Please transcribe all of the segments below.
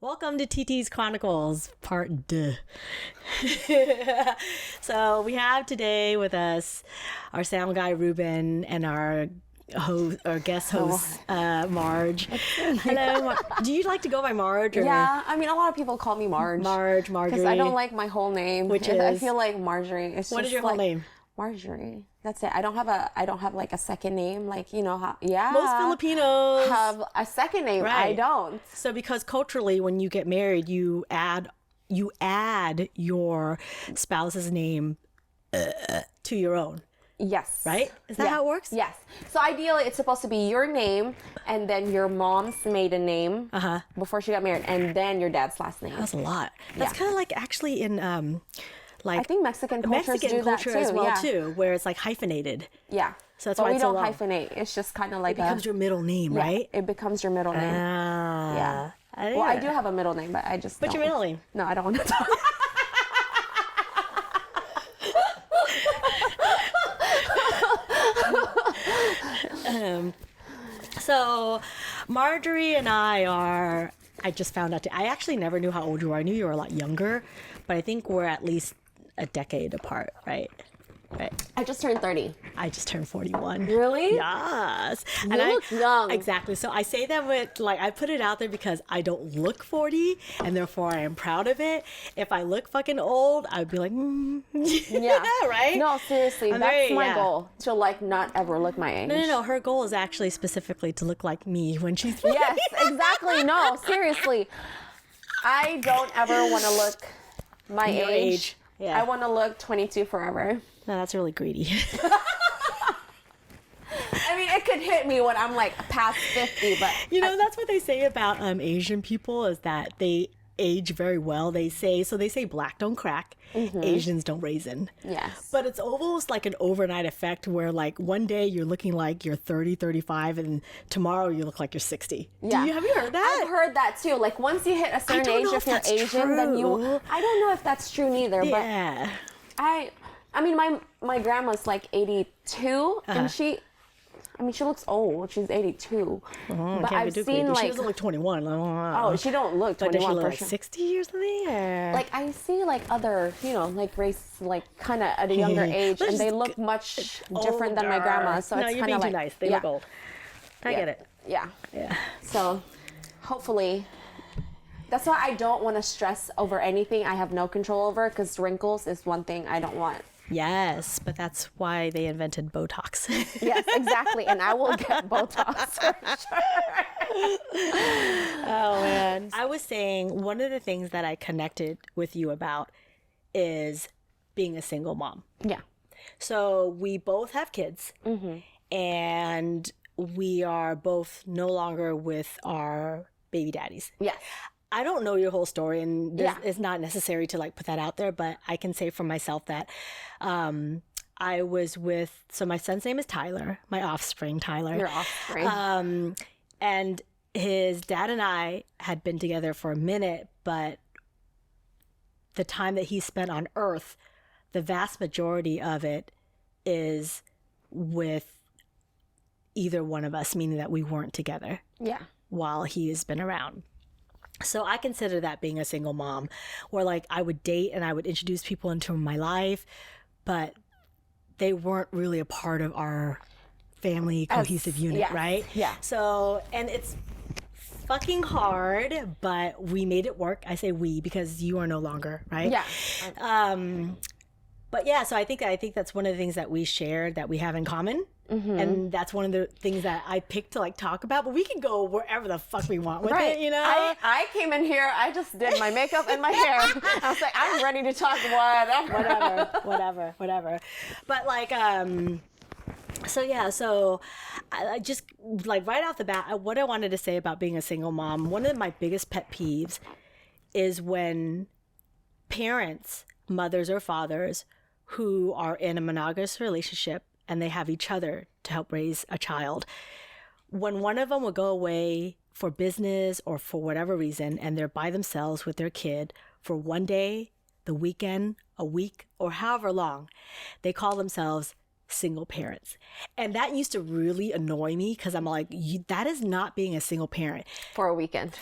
Welcome to TT's Chronicles, part 2. So we have today with us our sound guy, Ruben, and our guest host, Marj. Hello, do you like to go by Marj? Or? Yeah, I mean, a lot of people call me Marj. Marjorie. Because I don't like my whole name. Which is? I feel like Marjorie. What is your whole name? Marjorie. That's it. I don't have like a second name. Like, you know how, yeah. Most Filipinos have a second name. Right. I don't. So because culturally, when you get married, you add your spouse's name to your own. Yes. Right? Is that how it works? Yes. So ideally, it's supposed to be your name and then your mom's maiden name before she got married, and then your dad's last name. That's a lot. That's kind of like actually in I think Mexican culture as well too, where it's like hyphenated. Yeah. So that's but why we it's so don't long. hyphenate. It's just kind of like It becomes your middle name, right? It becomes your middle name. Yeah. Well, I do have a middle name, but I just What's your middle name? No, I don't want to talk. So Marjorie and I just found out, I actually never knew how old you were. I knew you were a lot younger, but I think we're at least a decade apart, right? Right. I just turned 30. I just turned 41. Really? Yes. You look young. Exactly. So I say that with, I put it out there because I don't look 40, and therefore I am proud of it. If I look fucking old, I'd be like, Yeah. Right? No, seriously. That's my goal. To, not ever look my age. No. Her goal is actually specifically to look like me when she's 40. Yes, exactly. No, seriously. I don't ever want to look my Your age. Yeah. I want to look 22 forever. No, that's really greedy. I mean, it could hit me when I'm past 50, but that's what they say about Asian people is that they age very well. They say black don't crack, Asians don't raisin. Yes. But it's almost like an overnight effect where one day you're looking like you're 30, 35, and tomorrow you look like you're 60. Yeah. Have you heard that? I've heard that too. Once you hit a certain age, if you're Asian, then I don't know if that's true neither, yeah. but I mean, my grandma's 82, and she looks old. She's 82. But I've seen she doesn't look 21. Oh, she don't look 21 does she look for like sure. 60 or something? Or? I see other, race, kind of at a younger age, and they look much different than my grandma. So it's you're kind being of too nice. They look old. I get it. Yeah. Yeah. So, hopefully. That's why I don't want to stress over anything I have no control over, because wrinkles is one thing I don't want. Yes, but that's why they invented Botox. Yes, exactly. And I will get Botox for sure. Oh, man. I was saying one of the things that I connected with you about is being a single mom. Yeah. So we both have kids, and we are both no longer with our baby daddies. Yes. I don't know your whole story, and it's not necessary to put that out there, but I can say for myself that I was with, so my son's name is Tyler, my offspring, Tyler. Your offspring. And his dad and I had been together for a minute, but the time that he spent on Earth, the vast majority of it is with either one of us, meaning that we weren't together. Yeah. While he has been around. So I consider that being a single mom, where I would date and I would introduce people into my life, but they weren't really a part of our family cohesive unit, right? Yeah. So, and it's fucking hard, but we made it work. I say we because you are no longer, right? Yeah. But yeah, so I think that's one of the things that we share that we have in common. And that's one of the things that I picked to talk about, but we can go wherever the fuck we want with it, I came in here, I just did my makeup and my hair. I was like, I'm ready to talk whatever. But so I just right off the bat, what I wanted to say about being a single mom, one of my biggest pet peeves is when parents, mothers or fathers, who are in a monogamous relationship and they have each other to help raise a child, when one of them will go away for business or for whatever reason, and they're by themselves with their kid for one day, the weekend, a week, or however long, they call themselves single parents. And that used to really annoy me because I'm like, that is not being a single parent. For a weekend.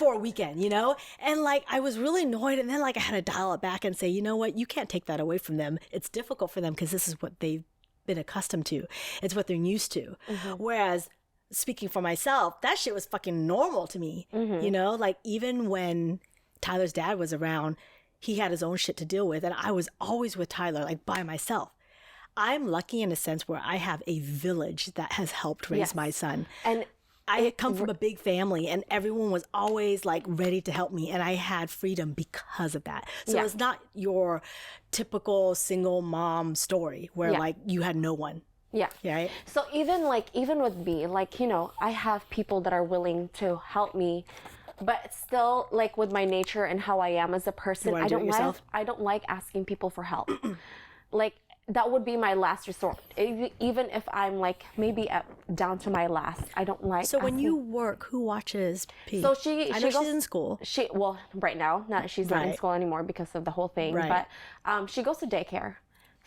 You know? And like, I was really annoyed. And then like, I had to dial it back and say, you know what? You can't take that away from them. It's difficult for them because this is what they've been accustomed to. It's what they're used to. Whereas speaking for myself, that shit was fucking normal to me. You know, like even when Tyler's dad was around, he had his own shit to deal with. And I was always with Tyler, like by myself. I'm lucky in a sense where I have a village that has helped raise my son. And I come from a big family and everyone was always like ready to help me. And I had freedom because of that. So it's not your typical single mom story where like you had no one. Yeah. Right. So even with me, like, you know, I have people that are willing to help me, but still, like with my nature and how I am as a person, I don't like asking people for help. Like, that would be my last resort. Even if I'm like maybe down to my last, I don't like. So when you work, who watches P? So I know she's in school. Well, right now, she's not in school anymore because of the whole thing. Right. But she goes to daycare,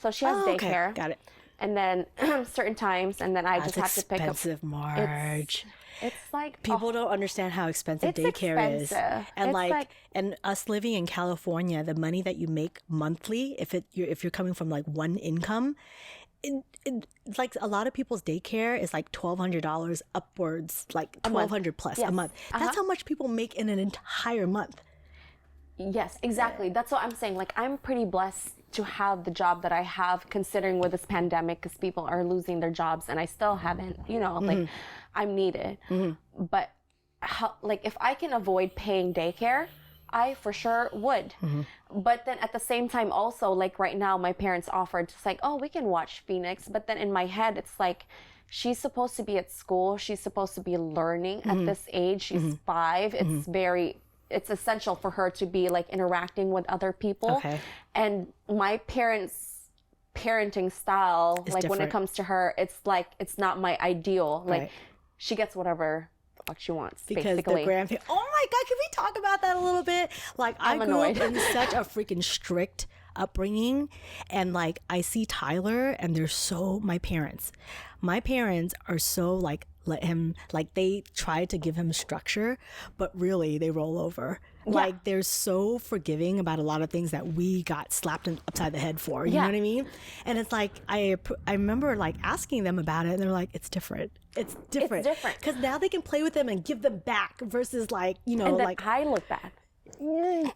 so she has daycare. Okay. Got it. And then certain times, and then I just have to pick up. Expensive, Marge. It's like people don't understand how expensive daycare is, and and us living in California, the money that you make monthly, if you're coming from like one income, like a lot of people's daycare is like $1,200 upwards, like $1,200 plus a month. That's how much people make in an entire month. Yes, exactly. That's what I'm saying. Like, I'm pretty blessed to have the job that I have, considering with this pandemic, because people are losing their jobs, and I still haven't. You know, like I'm needed. But like, if I can avoid paying daycare, I for sure would. But then at the same time, also, like right now, my parents offered just like, oh, we can watch Phoenix. But then in my head, it's like, she's supposed to be at school. She's supposed to be learning at this age. She's 5. It's essential for her to be like interacting with other people. Okay. And my parents' parenting style, it's like different. When it comes to her, it's like, it's not my ideal. Like she gets whatever the fuck she wants, because basically. The grandparents. Oh my God, can we talk about that a little bit? Like I grew up in such a freaking strict upbringing, and like I see Tyler, and they're so my parents are so like, let him, like they try to give him structure, but really they roll over. Like they're so forgiving about a lot of things that we got slapped upside the head for. You know what I mean? And it's like I remember like asking them about it, and they're like, it's different. It's different because now they can play with them and give them back versus like, you know, and then like I look bad.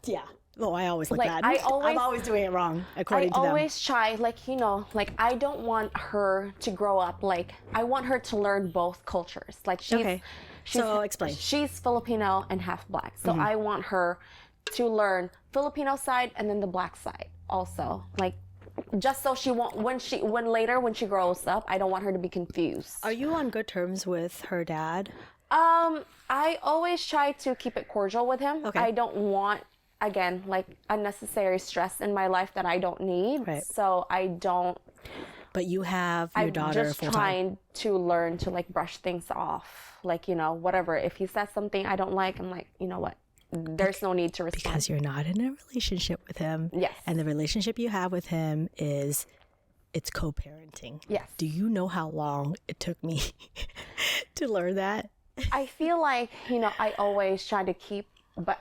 Yeah. Oh, I always look like, bad. I'm always doing it wrong, according to them. I always try, like, you know, like, I don't want her to grow up, like, I want her to learn both cultures. Like, so explain. She's Filipino and half Black. So I want her to learn Filipino side and then the Black side also. Like, just so she won't, when she grows up, I don't want her to be confused. Are you on good terms with her dad? I always try to keep it cordial with him. Okay. I don't want, again, like unnecessary stress in my life that I don't need. Right. So I don't. But you have your daughter I'm just trying to learn to like brush things off. Like, you know, whatever. If he says something I don't like, I'm like, you know what? There's no need to respond. Because you're not in a relationship with him. Yes. And the relationship you have with him is, it's co-parenting. Yes. Do you know how long it took me to learn that? I feel like, you know, I always try to keep, but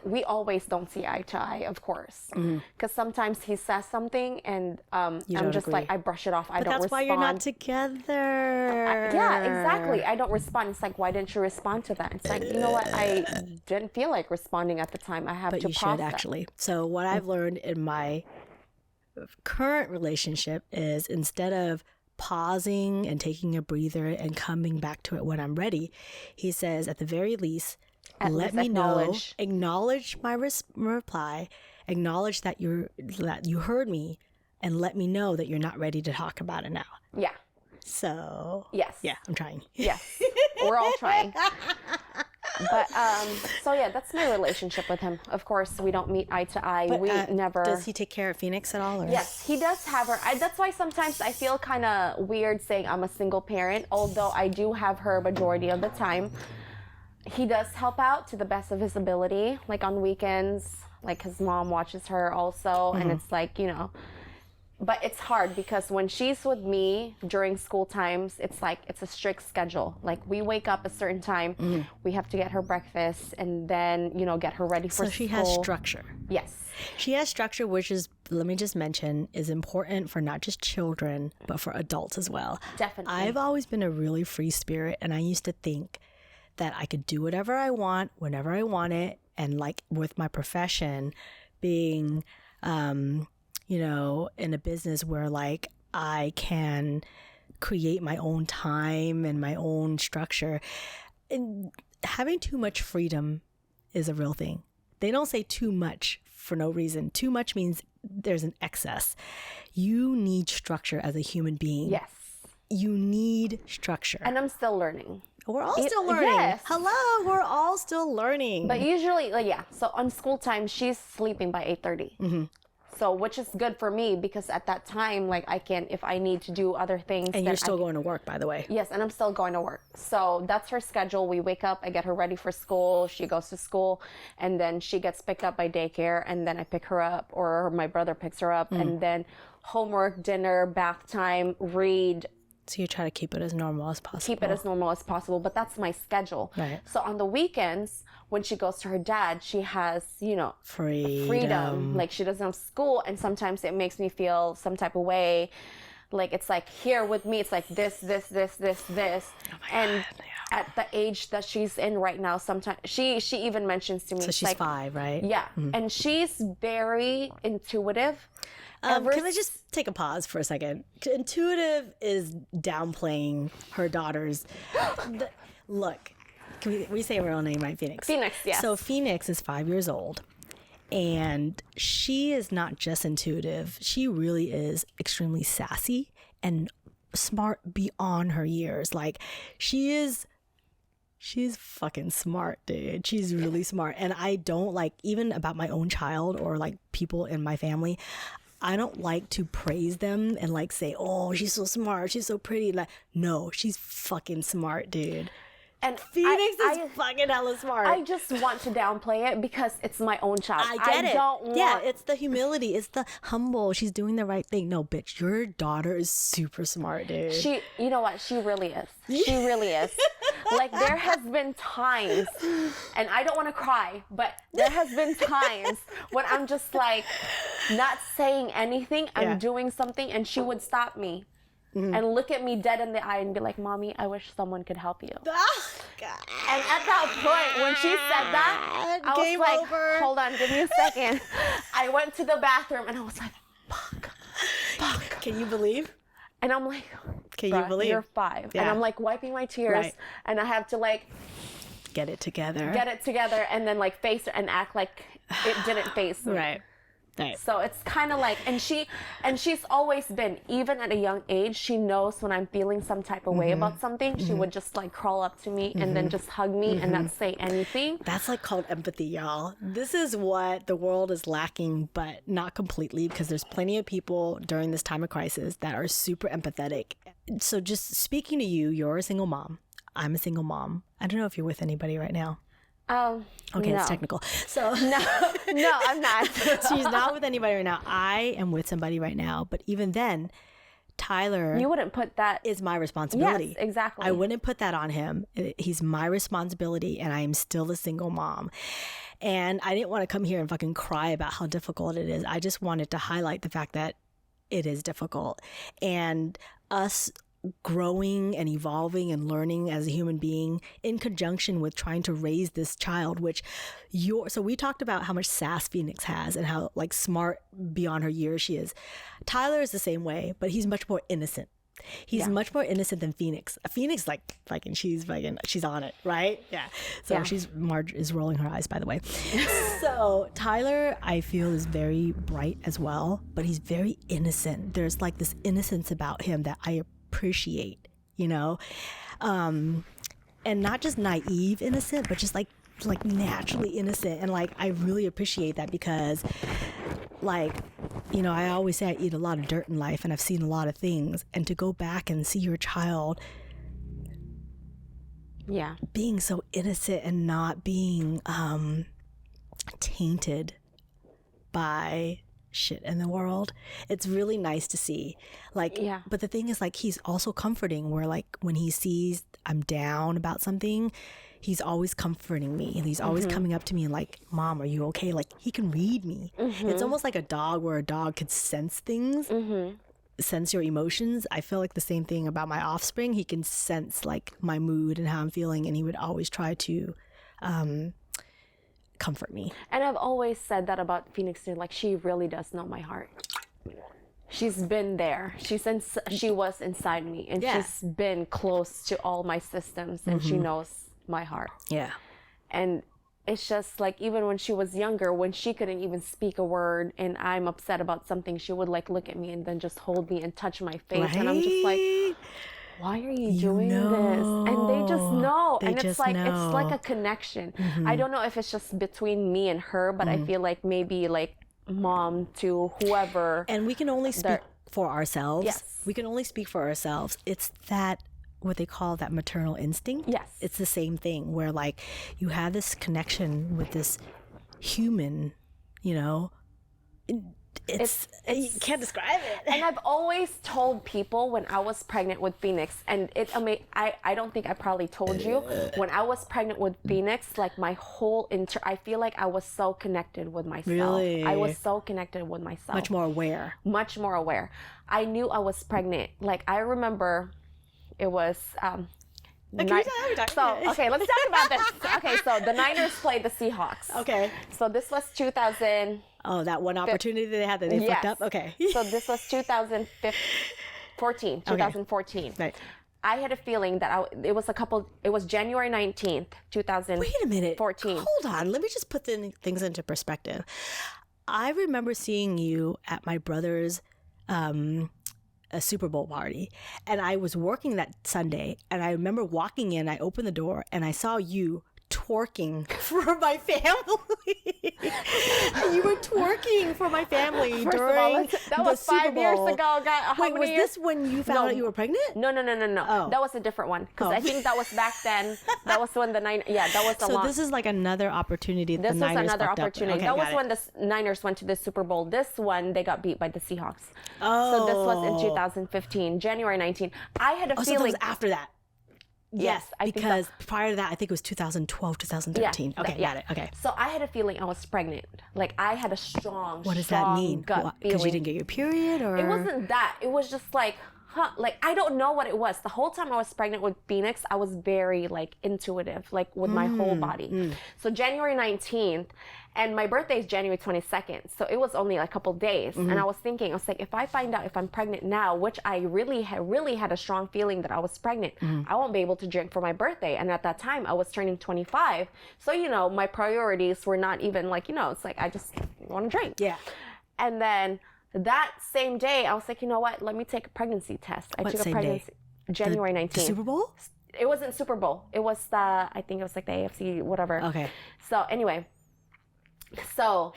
we always don't see eye to eye, of course. Because sometimes he says something and I'm just agree. Like, I brush it off. I don't respond. But that's why you're not together. Yeah, exactly. I don't respond. It's like, why didn't you respond to that? It's like, you know what? I didn't feel like responding at the time. I have to process. But you should actually. So what I've learned in my current relationship is, instead of pausing and taking a breather and coming back to it when I'm ready, he says, at the very least, let me know, acknowledge my reply, acknowledge that you heard me, and let me know that you're not ready to talk about it now. Yeah. So. Yes. Yeah, I'm trying. Yes. We're all trying. But, so yeah, that's my relationship with him. Of course, we don't meet eye to eye. We never. Does he take care of Phoenix at all? Or? Yes, he does have her. That's why sometimes I feel kind of weird saying I'm a single parent, although I do have her majority of the time. He does help out to the best of his ability, like on weekends, like his mom watches her also. And it's like, you know, but it's hard because when she's with me during school times, it's like it's a strict schedule. Like we wake up a certain time, we have to get her breakfast, and then get her ready for school. So she has structure. Yes. She has structure, which is, let me just mention, is important for not just children, but for adults as well. Definitely. I've always been a really free spirit, and I used to think that I could do whatever I want, whenever I want it. And like with my profession being, in a business where like I can create my own time and my own structure, and having too much freedom is a real thing. They don't say too much for no reason. Too much means there's an excess. You need structure as a human being. Yes. You need structure. And I'm still learning. We're all still learning. Yes. Hello, we're all still learning. But usually, so on school time, she's sleeping by 8:30. Mm-hmm. So, which is good for me because at that time, like I can, if I need to do other things. And you're still going to work, by the way. Yes, and I'm still going to work. So that's her schedule. We wake up, I get her ready for school. She goes to school, and then she gets picked up by daycare, and then I pick her up, or my brother picks her up, and then homework, dinner, bath time, read. So you try to keep it as normal as possible. Keep it as normal as possible, but that's my schedule. Right. So on the weekends, when she goes to her dad, she has, freedom. Like she doesn't have school, and sometimes it makes me feel some type of way. Like it's like here with me, it's like this. And at the age that she's in right now, sometimes she even mentions to me. So she's like, 5, right? Yeah. Mm-hmm. And she's very intuitive. Can I just take a pause for a second? Intuitive is downplaying her daughter's. Look, we say her real name, right? Phoenix. Phoenix, yes. So Phoenix is 5 years old, and she is not just intuitive. She really is extremely sassy and smart beyond her years. Like she's fucking smart, dude. She's really smart. And I don't like, even about my own child or like people in my family, I don't like to praise them and like say, oh, she's so smart, she's so pretty. Like, no, she's fucking smart, dude. And Phoenix is fucking hella smart. I just want to downplay it because it's my own child. I get it. Yeah, it's the humility. It's the humble. She's doing the right thing. No, bitch, your daughter is super smart, dude. You know what? She really is. She really is. Like there has been times, and I don't want to cry, but there has been times when I'm just like not saying anything. I'm doing something, and she would stop me. Mm-hmm. And look at me dead in the eye and be like, Mommy, I wish someone could help you. Oh, God. And at that point, when she said that, I was like, over. Hold on, give me a second. I went to the bathroom and I was like, fuck. Can you believe? And I'm like, can you believe? You're 5. Yeah. And I'm like wiping my tears. Right. And I have to like get it together and then like face it and act like it didn't face me. Right. Right. So it's kind of like, and she's always been, even at a young age, she knows when I'm feeling some type of way about something. She would just like crawl up to me and then just hug me and not say anything. That's like called empathy, y'all. This is what the world is lacking, but not completely, because there's plenty of people during this time of crisis that are super empathetic. So just speaking to you, you're a single mom. I'm a single mom. I don't know if you're with anybody right now. Okay, no. It's technical. So no, I'm not. She's not with anybody right now. I am with somebody right now, but even then, Tyler, you wouldn't put that is my responsibility. Yes, exactly. I wouldn't put that on him. He's my responsibility, and I am still a single mom. And I didn't want to come here and fucking cry about how difficult it is. I just wanted to highlight the fact that it is difficult, and us growing and evolving and learning as a human being in conjunction with trying to raise this child, so we talked about how much sass Phoenix has and how like smart beyond her years she is. Tyler is the same way, but he's much more innocent. He's much more innocent than Phoenix. Phoenix she's on it, right? Yeah. So Marj is rolling her eyes, by the way. So Tyler, I feel, is very bright as well, but he's very innocent. There's like this innocence about him that I appreciate, and not just naive innocent, but just like naturally innocent. And like I really appreciate that because like, I always say I eat a lot of dirt in life and I've seen a lot of things, and to go back and see your child being so innocent and not being tainted by shit in the world. It's really nice to see. Like, Yeah. but the thing is, like, he's also comforting, where like when he sees I'm down about something, he's always comforting me, and he's always coming up to me and like, Mom, are you okay? Like, he can read me. It's almost like a dog, where a dog could sense things, sense your emotions. I feel like the same thing about my offspring. He can sense like my mood and how I'm feeling, and he would always try to comfort me. And I've always said that about Phoenix too. Like, she really does know my heart. She's been there. She was inside me, and she's been close to all my systems, and she knows my heart. Yeah. And it's just like, even when she was younger, when she couldn't even speak a word and I'm upset about something, she would like look at me and then just hold me and touch my face. Right? And I'm just like, why are you doing this? And they just know. They and it's just like, know. it's like a connection. I don't know if it's just between me and her, but I feel like maybe like mom to whoever. And we can only speak for ourselves. Yes. We can only speak for ourselves. It's that, what they call that maternal instinct. Yes. It's the same thing, where like you have this connection with this human, you know. It's you can't describe it. And I've always told people when I was pregnant with Phoenix, and I don't think I probably told you, when I was pregnant with Phoenix, like my whole I feel like I was so connected with myself. Really? I was so connected with myself. Much more aware. Much more aware. I knew I was pregnant. Like, I remember it was Okay, let's talk about this. Okay, so the Niners played the Seahawks. Okay. So this was 2000. Oh, that one opportunity they had that they fucked up? Okay. So this was 2014. Right. I had a feeling that it was January 19th, 2014. Wait a minute. Hold on. Let me just put things into perspective. I remember seeing you at my brother's a Super Bowl party, and I was working that Sunday, and I remember walking in, I opened the door, and I saw you twerking for my family. You were twerking for my family during that was the Super 5 years Bowl. ago. Wait, was this when you found out you were pregnant? No. Oh. That was a different one, because I think that was back then. That was when the that was the So this is like another opportunity. This was another opportunity. Okay, that was when the Niners went to the Super Bowl. This one, they got beat by the Seahawks. Oh. So this was in 2015, January 19th. I had a So that feeling. was after that. Yes, I think because prior to that, I think it was 2012, 2013. Yeah, okay, got it. Okay. So I had a feeling I was pregnant. Like, I had a strong, What does that mean? gut Because feeling. you didn't get your period, or It wasn't that. It was just like, like, I don't know what it was. The whole time I was pregnant with Phoenix, I was very like intuitive, like with my whole body. So January 19th, and my birthday is January 22nd. So it was only like a couple days. And I was thinking, I was like, if I find out if I'm pregnant now, which I really had a strong feeling that I was pregnant, I won't be able to drink for my birthday. And at that time, I was turning 25. So, you know, my priorities were not even like, you know, it's like, I just want to drink. Yeah. And then that same day, I was like, you know what? Let me take a pregnancy test. I took a pregnancy. January 19th. The Super Bowl? It wasn't Super Bowl. It was I think it was like the AFC, whatever. Okay. So anyway, so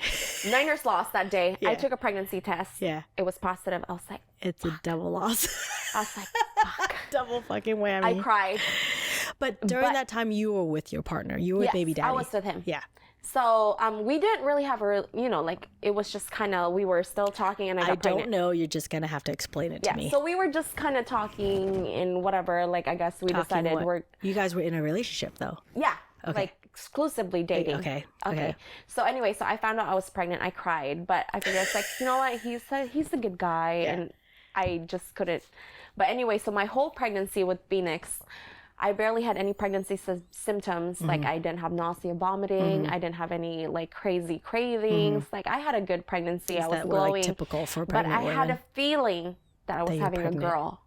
Niners lost that day. Yeah. I took a pregnancy test. Yeah. It was positive. I was like, It's a double loss. I was like, fuck. Double fucking whammy. I cried. But during that time, you were with your partner. You were with baby daddy. I was with him. Yeah. So we didn't really have like, it was just kind of, we were still talking, and I got pregnant. don't know. You're just going to have to explain it to me. So we were just kind of talking and whatever. Like, I guess we decided You guys were in a relationship, though. Yeah. Okay. Like, exclusively dating. Okay. So anyway, so I found out I was pregnant. I cried, but I figured, it's like, you know what? He's a good guy, and I just couldn't. But anyway, so my whole pregnancy with Phoenix, I barely had any pregnancy symptoms. Like, I didn't have nausea, vomiting. I didn't have any like crazy cravings. Like, I had a good pregnancy. I was glowing. Like typical for but pregnant I women. had a feeling that I was having a girl.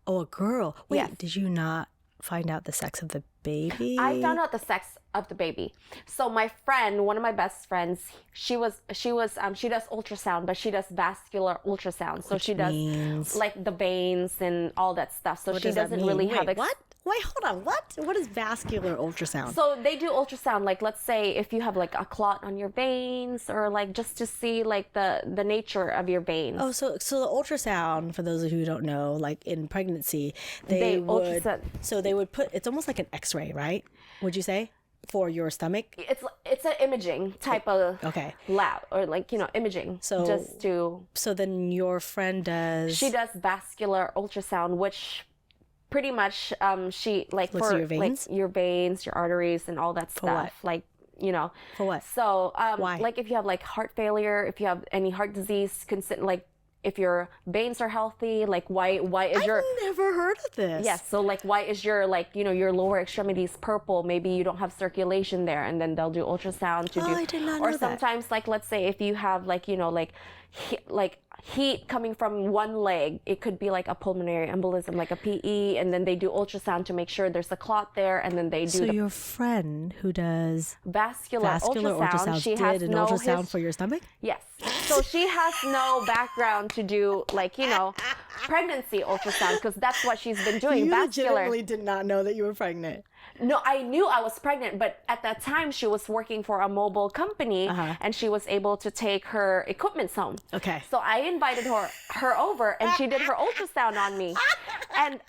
Oh, a girl. Wait, Yes. did you not find out the sex of the baby? I found out the sex of the baby. So my friend, one of my best friends, she does ultrasound, but she does vascular ultrasound. So she does like the veins and all that stuff. So she doesn't really have what? Wait, hold on. What is vascular ultrasound? So they do ultrasound, like, let's say if you have like a clot on your veins, or like just to see like the nature of your veins. Oh, so the ultrasound, for those of you who don't know, like in pregnancy, they would put, it's almost like an X-ray, right? Would you say? for your stomach? It's an imaging type of lab, or like, imaging. So just to. So then your friend does. She does vascular ultrasound, which pretty much she like looks for at your veins? like your veins, your arteries, and all that stuff. What? Like For what? So Why? like if you have like heart failure, if you have any heart disease, like if your veins are healthy, like why is your. I've never heard of this. Yes, so like why is your like your lower extremities purple? Maybe you don't have circulation there, and then they'll do ultrasound to do. I did not know or that. sometimes like let's say if you have like like heat coming from one leg, it could be like a pulmonary embolism, like a PE, and then they do ultrasound to make sure there's a clot there, and then they do. So your friend who does vascular ultrasound, she did has an no ultrasound for your stomach? Yes. So she has no background to do like pregnancy ultrasound, because that's what she's been doing. You vascular. legitimately did not know that you were pregnant. No, I knew I was pregnant, but at that time she was working for a mobile company, and she was able to take her equipment home. Okay. So I invited her over, and she did her ultrasound on me. And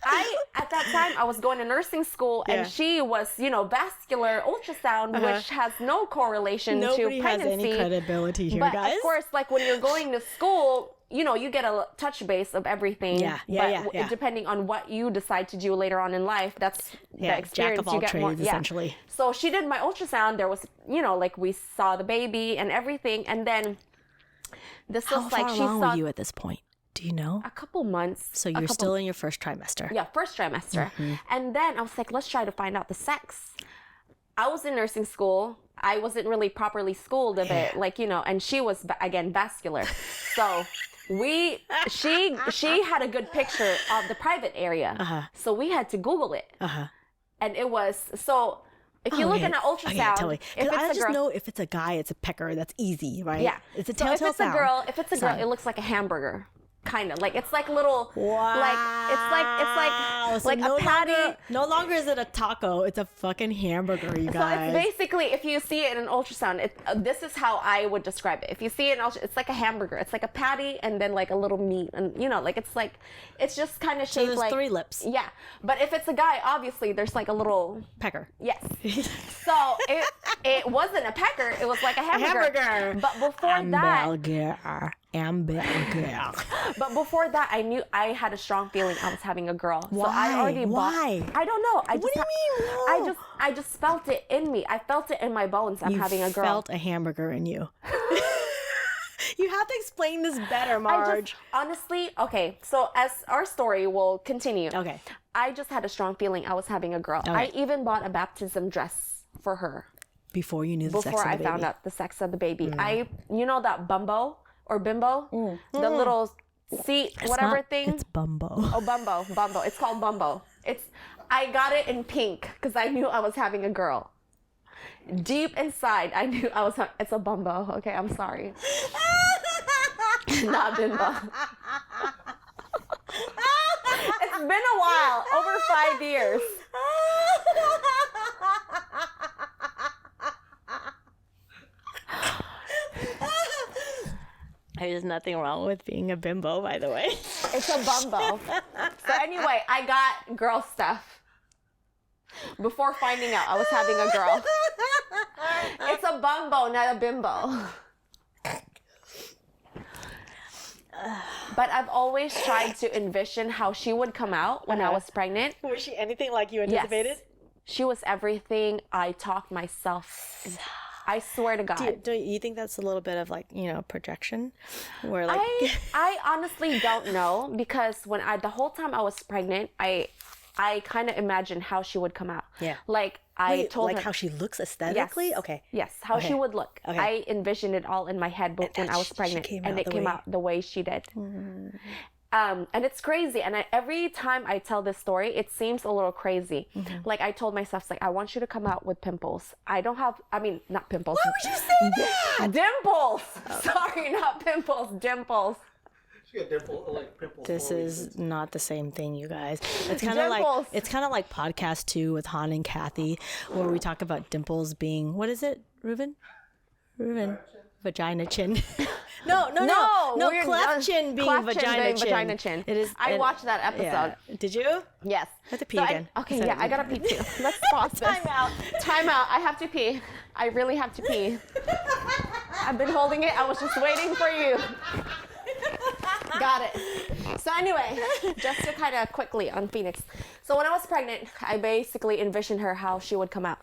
at that time, I was going to nursing school, and she was, vascular ultrasound, which has no correlation to pregnancy. Nobody has any credibility here, but guys. of course, like when you're going to school, you get a touch base of everything. Yeah. Depending on what you decide to do later on in life, that's the experience jack of all you get trades, more. essentially. So she did my ultrasound. There was, like we saw the baby and everything, and then this How was far like she along saw were you at this point? Do you know? a couple months. So you're still in your first trimester. Yeah, first trimester. And then I was like, let's try to find out the sex. I was in nursing school. I wasn't really properly schooled of it, and she was again vascular. So she had a good picture of the private area. So we had to Google it. And it was so. If you look at an ultrasound, tell me. if it's I a just girl, know if it's a guy, it's a pecker. That's easy, right? yeah, It's a so telltale if it's a sound. girl, it looks like a hamburger. Kind of like it's like little like it's So like a patty. No longer is it a taco. It's a fucking hamburger, you So guys. it's basically, if you see it in an ultrasound, this is how I would describe it. If you see it in it's like a hamburger. It's like a patty and then like a little meat, and it's just kind of shaped there's like 3 lips. Yeah, but if it's a guy, obviously there's like a little Pecker. Yes. So it wasn't a pecker. It was like a hamburger. But before that. Hamburger. But before that, I knew I had a strong feeling I was having a girl. Why? So I already Why? I don't know. What do you mean? Whoa. I just felt it in me. I felt it in my bones. I'm having a girl. You felt a hamburger in you. You have to explain this better, Marj. Honestly, okay. So as our story will continue. Okay. I just had a strong feeling I was having a girl. Okay. I even bought a baptism dress for her. Before you knew the sex of the baby. Before I found out the sex of the baby. That bumbo or bimbo? The little seat, whatever thing. It's bumbo. Oh, bumbo. It's called bumbo. I got it in pink because I knew I was having a girl. Deep inside, I knew I was. It's a bumbo. Okay, I'm sorry. Not bimbo. It's been a while, over 5 years. There's nothing wrong with being a bimbo, by the way. It's a bumbo. So anyway, I got girl stuff before finding out I was having a girl. It's a bumbo, not a bimbo. But I've always tried to envision how she would come out when I was pregnant. Was she anything like you anticipated? Yes. She was everything I talked myself into. I swear to God. Do you think that's a little bit of projection? Where like I honestly don't know, because the whole time I was pregnant, I kind of imagined how she would come out. Yeah. I told her how she looks aesthetically? Yes. Okay. Yes, how she would look. Okay. I envisioned it all in my head when I was pregnant, and it came out the way she did. Mm-hmm. And it's crazy. And every time I tell this story, it seems a little crazy. Mm-hmm. Like I told myself, I want you to come out with pimples. Not pimples. Why would you say that? Dimples. Sorry, not pimples. Dimples. She got pimples. This is not the same thing, you guys. It's kind of like podcast 2 with Han and Kathy, where we talk about dimples being, what is it, Reuben? Vagina chin. No, we're cleft chin being cleft vagina being chin. vagina chin. It is. I watched that episode. Yeah. Did you? Yes. I have to pee So again. Okay, yeah, I gotta pee too. Let's pause this. Time out. Time out. I have to pee. I really have to pee. I've been holding it. I was just waiting for you. Got it. So anyway, just to kind of quickly on Phoenix. So when I was pregnant, I basically envisioned her how she would come out.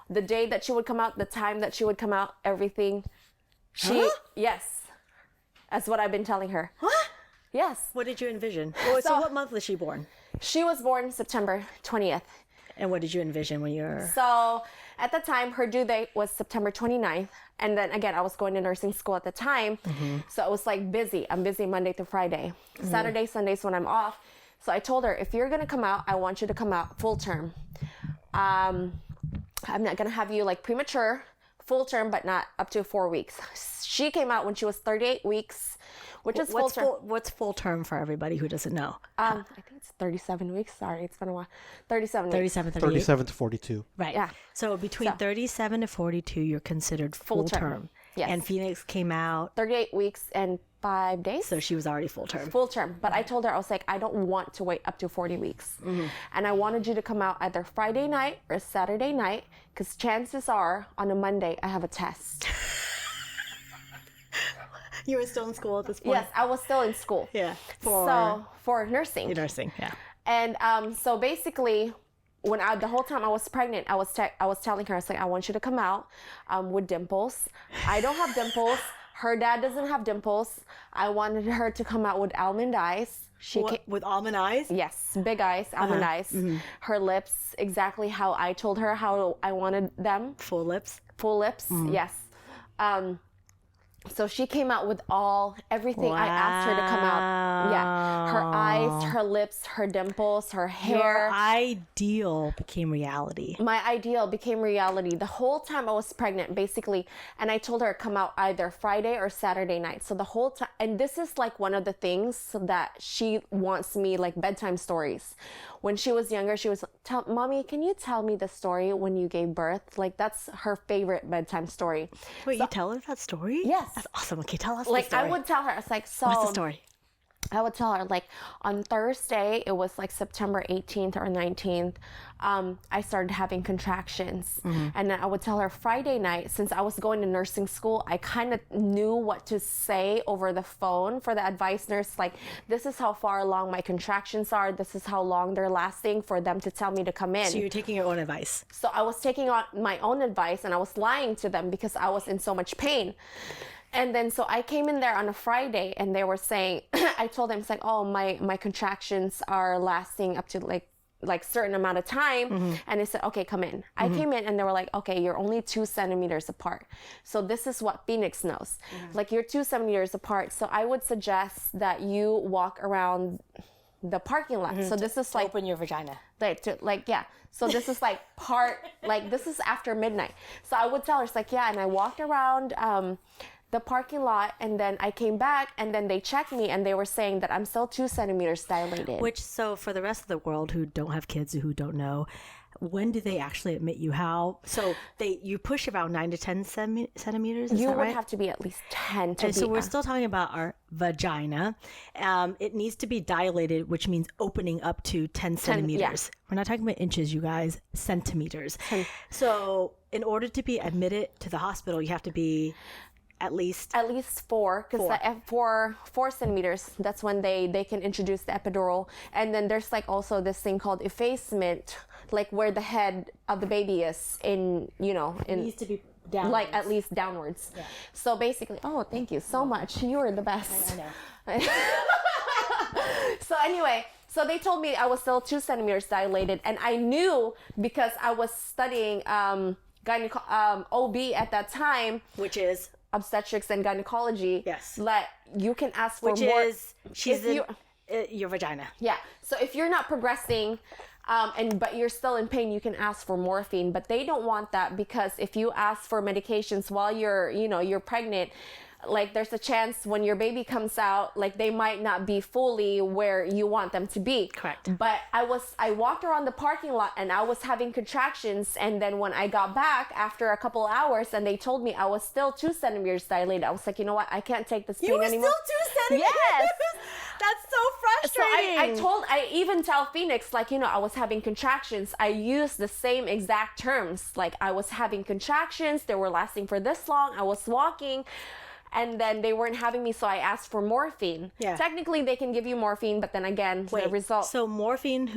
The day that she would come out, the time that she would come out, everything. Yes. That's what I've been telling her. What? Yes. What did you envision? So what month was she born? She was born September 20th. And what did you envision when you were... So at the time, her due date was September 29th. And then again, I was going to nursing school at the time. So it was like busy. I'm busy Monday through Friday. Saturday, Sundays when I'm off. So I told her, if you're going to come out, I want you to come out full term. I'm not going to have you like premature, full term, but not up to 4 weeks. She came out when she was 38 weeks, which is full term. What's full term for everybody who doesn't know? I think it's 37 weeks. Sorry, it's been a while. 37 weeks. 37, 38? 37 to 42. Right. Yeah. So between 37 to 42, you're considered full term. Yes. And Phoenix came out. 38 weeks and 5 days. So she was already full term. Full term. But I told her, I was like, I don't want to wait up to 40 weeks. And I wanted you to come out either Friday night or Saturday night, because chances are on a Monday I have a test. You were still in school at this point? Yes, I was still in school. Yeah. For nursing. Nursing, yeah. And so basically, when the whole time I was pregnant, I was telling her, I was like, I want you to come out with dimples. I don't have dimples. Her dad doesn't have dimples. I wanted her to come out with almond eyes. With almond eyes? Yes, big eyes, almond eyes. Her lips, exactly how I told her how I wanted them. Full lips? Full lips, yes. So she came out with everything I asked her to come out. Yeah, her eyes, her lips, her dimples, her hair. Your ideal became reality. My ideal became reality the whole time I was pregnant, basically. And I told her come out either Friday or Saturday night. So the whole time, and this is like one of the things that she wants me, like bedtime stories. When she was younger, she was, Mommy, can you tell me the story when you gave birth? Like, that's her favorite bedtime story. Wait, you tell her that story? Yes. That's awesome. Okay, tell us the Like, story. I would tell her, it's like, so. What's the story? I would tell her, like, on Thursday, it was like September 18th or 19th, I started having contractions. And then I would tell her Friday night, since I was going to nursing school, I kind of knew what to say over the phone for the advice nurse. Like, this is how far along my contractions are. This is how long they're lasting for them to tell me to come in. So you're taking your own advice. So I was taking on my own advice and I was lying to them because I was in so much pain. And then, so I came in there on a Friday and they were saying, I told them, it's like, oh, my contractions are lasting up to like certain amount of time. And they said, okay, come in. I came in and they were like, okay, you're only 2 centimeters apart. So this is what Phoenix knows. Like, you're 2 centimeters apart. So I would suggest that you walk around the parking lot. So this is like, Open your vagina. yeah. So this is like this is after midnight. So I would tell her, it's like, yeah. And I walked around, the parking lot, and then I came back and then they checked me and they were saying that I'm still 2 centimeters dilated. Which, so for the rest of the world who don't have kids, who don't know, when do they actually admit you? How? So you push about 9 to 10 centimeters, is you that would right? have to be at least 10 to And be. so we're still talking about our vagina. It needs to be dilated, which means opening up to 10 centimeters. We're not talking about inches, you guys, centimeters. So in order to be admitted to the hospital, you have to be at least 4, because for 4 centimeters, that's when they can introduce the epidural. And then there's like also this thing called effacement, like where the head of the baby is in, it needs to be downwards. like at least downwards. Yeah. So basically, oh, thank you so much. You are the best. I know. So anyway, so they told me I was still 2 centimeters dilated, and I knew because I was studying OB at that time, Which is obstetrics and gynecology. Yes. That you can ask for which more. is she's if in your vagina. Yeah. So if you're not progressing, but you're still in pain, you can ask for morphine. But they don't want that, because if you ask for medications while you're pregnant, like there's a chance when your baby comes out, like they might not be fully where you want them to be. Correct. But I walked around the parking lot and I was having contractions, and then when I got back after a couple hours and they told me I was still 2 centimeters dilated, I was like, you know what, I can't take this pain anymore. You were still 2 centimeters? Yes. That's so frustrating. So I even tell Phoenix, like, you know, I was having contractions. I used the same exact terms. Like, I was having contractions. They were lasting for this long. I was walking. And then they weren't having me, so I asked for morphine. Yeah. Technically, they can give you morphine, but then again, the result... So morphine,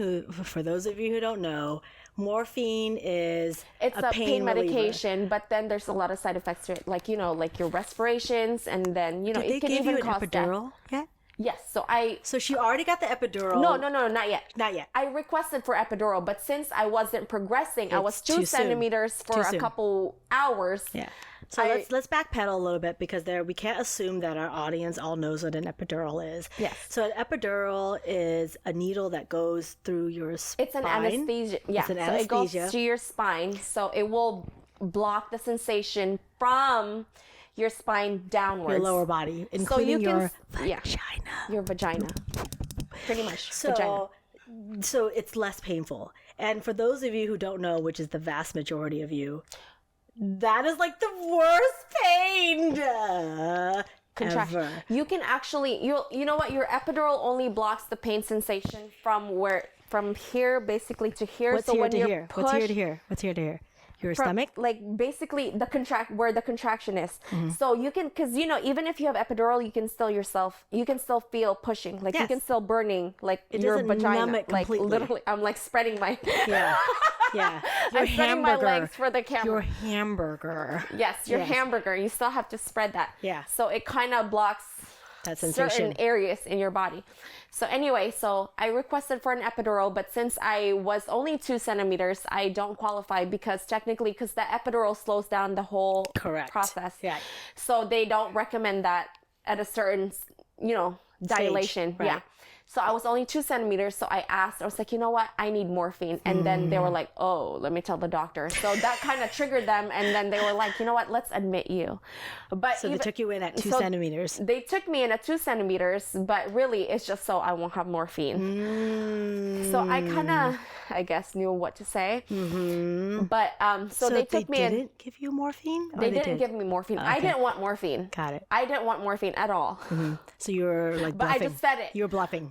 for those of you who don't know, morphine is a pain reliever. medication, but then there's a lot of side effects to it. Like, you know, like your respirations, and then, you know, Did it can they give even you an cause epidural death. yet? Yes, So she already got the epidural. No, not yet. Not yet. I requested for epidural, but since I wasn't progressing, I was too 2 centimeters for a couple hours. Yeah. So let's backpedal a little bit, because we can't assume that our audience all knows what an epidural is. Yes. So an epidural is a needle that goes through your spine. It's an anesthesia. Yeah. It's an so anesthesia. it goes to your spine, so it will block the sensation from your spine downwards. Your lower body, including your vagina. Your vagina. Pretty much. Vagina. So it's less painful. And for those of you who don't know, which is the vast majority of you, that is like the worst pain Contraction. ever. You can actually, you know what? Your epidural only blocks the pain sensation from here basically to here. What's so here when to you're here? pushed, What's here to here? What's here to here? Your stomach? Like basically where the contraction is. Mm-hmm. So you can, cause you know, even if you have epidural, you can still feel pushing. Like you Yes. can still burning, like It your doesn't vagina. numb it Like completely. literally, I'm like spreading my, Yeah. Yeah. Your I'm spreading my legs for the camera. Your hamburger. Yes, your hamburger. You still have to spread that. Yeah. So it kind of blocks That certain sensation. areas in your body. So anyway, so I requested for an epidural, but since I was only 2 centimeters, I don't qualify because technically, because the epidural slows down the whole process. Yeah. So they don't recommend that at a certain, you know, dilation. right. Yeah. So I was only 2 centimeters. So I was like, you know what? I need morphine. And then they were like, oh, let me tell the doctor. So that kind of triggered them. And then they were like, you know what? Let's admit you. But So they took you in at 2 centimeters. They took me in at 2 centimeters, but really it's just so I won't have morphine. So I kind of, I guess, knew what to say. Mm-hmm. But so they took me in. They didn't give you morphine? Or They didn't give me morphine. I didn't want morphine. Got it. I didn't want morphine at all. So you were like But bluffing. I just said it. You were bluffing.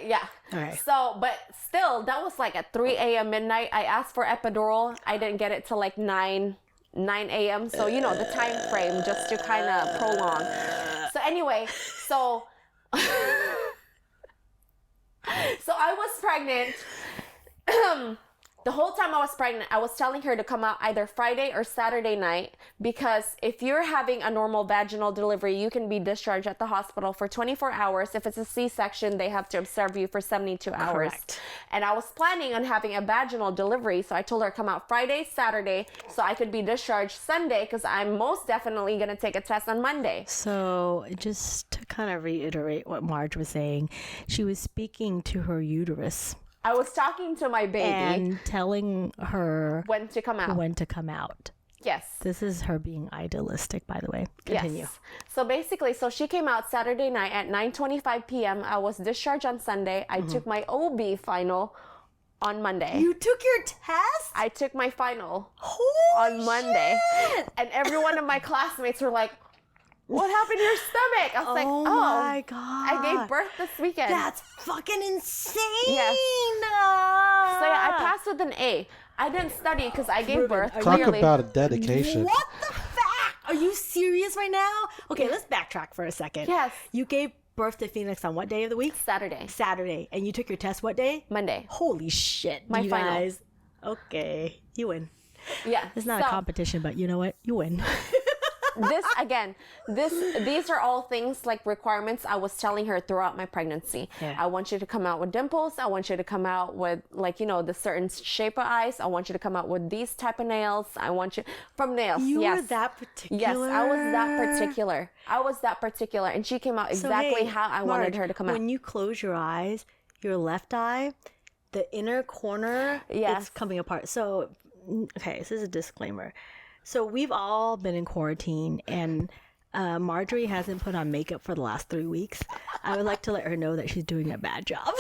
Yeah. All right. So, but still, that was like at 3 a.m. midnight. I asked for epidural. I didn't get it till like 9 a.m. So, you know, the time frame just to kind of prolong. So anyway, so I was pregnant. The whole time I was pregnant, I was telling her to come out either Friday or Saturday night, because if you're having a normal vaginal delivery, you can be discharged at the hospital for 24 hours. If it's a C-section, they have to observe you for 72 hours. Correct. And I was planning on having a vaginal delivery, so I told her to come out Friday, Saturday, so I could be discharged Sunday, because I'm most definitely going to take a test on Monday. So just to kind of reiterate what Marge was saying, she was speaking to her uterus. I was talking to my baby. And telling her when to come out. Yes. This is her being idealistic, by the way. Continue. Yes. So basically, she came out Saturday night at 9:25 p.m. I was discharged on Sunday. I took my OB final on Monday. You took your test? I took my final Holy on Monday. shit. And every one of my classmates were like, what happened to your stomach? I was like, oh my God. I gave birth this weekend. That's fucking insane. Yes. So yeah, I passed with an A. I didn't study because I gave birth. Talk Clearly. about a dedication. What the fuck? Are you serious right now? Okay, let's backtrack for a second. Yes. You gave birth to Phoenix on what day of the week? Saturday. Saturday. And you took your test what day? Monday. Holy shit. My you final. guys. Okay. You win. Yeah. It's not a competition, but you know what? You win. These are all things like requirements I was telling her throughout my pregnancy. Yeah. I want you to come out with dimples. I want you to come out with, like, you know, the certain shape of eyes. I want you to come out with these type of nails. I want you from nails. You yes. were that particular? Yes, I was that particular. And she came out exactly how I wanted her to come out. When you close your eyes, your left eye, the inner corner, Yes. it's coming apart. So, okay, this is a disclaimer. So we've all been in quarantine, and Marjorie hasn't put on makeup for the last 3 weeks. I would like to let her know that she's doing a bad job.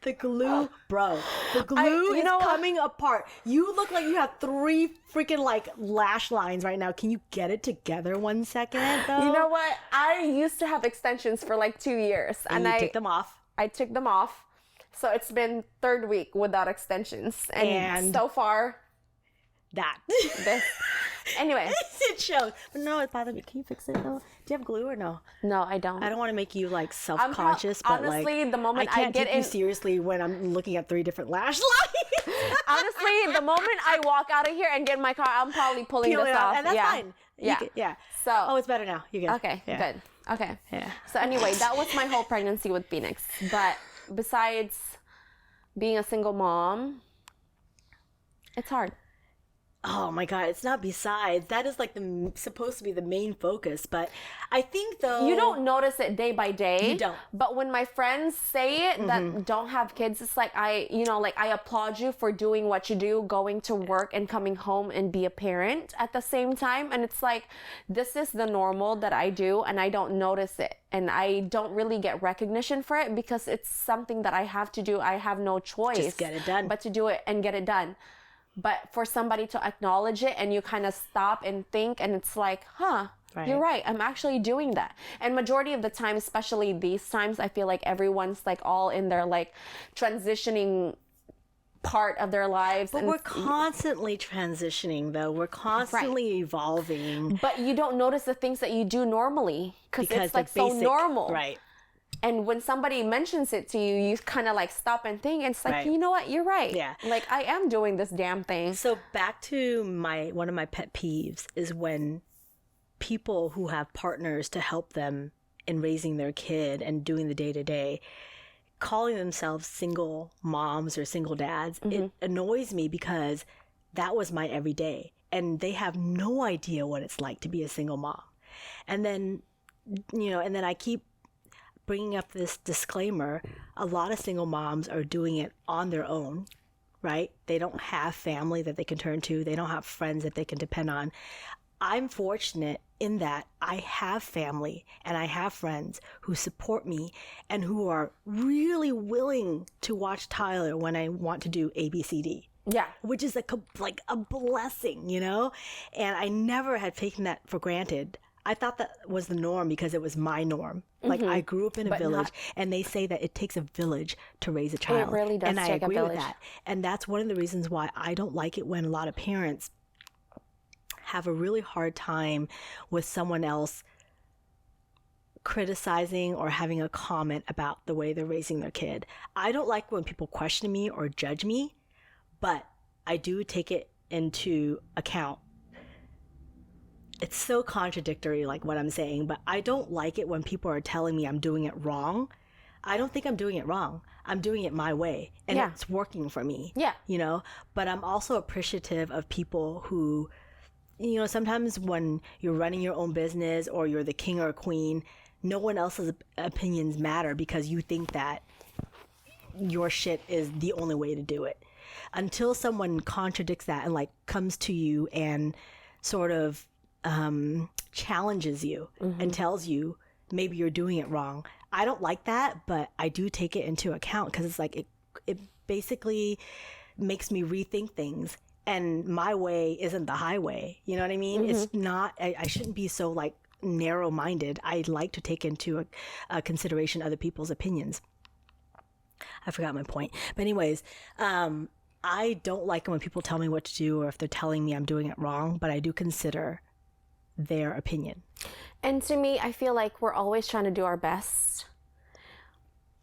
The glue, bro. The glue is coming apart. You look like you have 3 freaking like lash lines right now. Can you get it together 1 second, though? You know what? I used to have extensions for like 2 years, and I took them off. I took them off. So it's been 3rd week without extensions, and so far, that. This. Anyway, it shows. But no, it bothered me. Can you fix it though? Do you have glue or no? No, I don't. I don't want to make you like self-conscious, but honestly, like the moment I can't get take you seriously when I'm looking at 3 different lash lines. Honestly, the moment I walk out of here and get in my car, I'm probably pulling this off. And that's fine. Yeah. So. It's better now. You're good. Okay. Yeah. Good. Okay. Yeah. So anyway, that was my whole pregnancy with Phoenix. But besides being a single mom, it's hard. Oh my God, it's not besides. That is like supposed to be the main focus. But I think though... You don't notice it day by day. You don't. But when my friends say it that don't have kids, it's like I applaud you for doing what you do, going to work and coming home and be a parent at the same time. And it's like, this is the normal that I do and I don't notice it. And I don't really get recognition for it because it's something that I have to do. I have no choice. Just get it done. But to do it and get it done. But for somebody to acknowledge it and you kind of stop and think and it's like, right. You're right. I'm actually doing that. And majority of the time, especially these times, I feel like everyone's like all in their like transitioning part of their lives. But we're constantly transitioning though. We're constantly evolving. But you don't notice the things that you do normally because it's like so normal. Right. And when somebody mentions it to you, you kind of like stop and think. And it's like, you know what? You're right. Yeah. Like I am doing this damn thing. So back to one of my pet peeves is when people who have partners to help them in raising their kid and doing the day-to-day, calling themselves single moms or single dads, it annoys me because that was my everyday. And they have no idea what it's like to be a single mom. And then, and then I keep bringing up this disclaimer, a lot of single moms are doing it on their own, right? They don't have family that they can turn to. They don't have friends that they can depend on. I'm fortunate in that I have family and I have friends who support me and who are really willing to watch Tyler when I want to do ABCD. Yeah. Which is like a blessing, And I never had taken that for granted. I thought that was the norm because it was my norm. Like I grew up in a village and they say that it takes a village to raise a child. It really does and take I agree a village. with that. And that's one of the reasons why I don't like it when a lot of parents have a really hard time with someone else criticizing or having a comment about the way they're raising their kid. I don't like when people question me or judge me, but I do take it into account. It's so contradictory, like what I'm saying, but I don't like it when people are telling me I'm doing it wrong. I don't think I'm doing it wrong. I'm doing it my way, and it's working for me. Yeah. But I'm also appreciative of people who, sometimes when you're running your own business or you're the king or queen, no one else's opinions matter because you think that your shit is the only way to do it. Until someone contradicts that and like comes to you and sort of challenges you and tells you maybe you're doing it wrong. I don't like that, but I do take it into account because it's like it basically makes me rethink things. And my way isn't the highway. You know what I mean? It's not. I shouldn't be so like narrow-minded. I like to take into a consideration other people's opinions. I forgot my point. But anyways, I don't like it when people tell me what to do or if they're telling me I'm doing it wrong. But I do consider their opinion. And to me, I feel like we're always trying to do our best.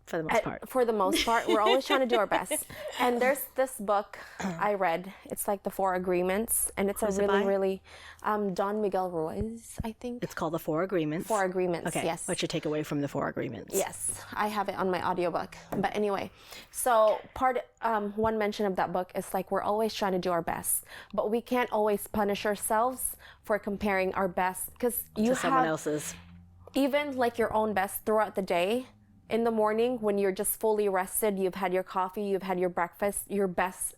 For the most part. For the most part, we're always trying to do our best. And there's this book I read. It's like the 4 Agreements, and it's really Don Miguel Ruiz, I think. It's called the 4 Agreements. 4 Agreements. Okay. Yes. What's your takeaway from the 4 Agreements? Yes, I have it on my audiobook. But anyway, so one mention of that book is like we're always trying to do our best, but we can't always punish ourselves for comparing our best because you have someone else's. Even like your own best throughout the day. In the morning when you're just fully rested, you've had your coffee, you've had your breakfast, your best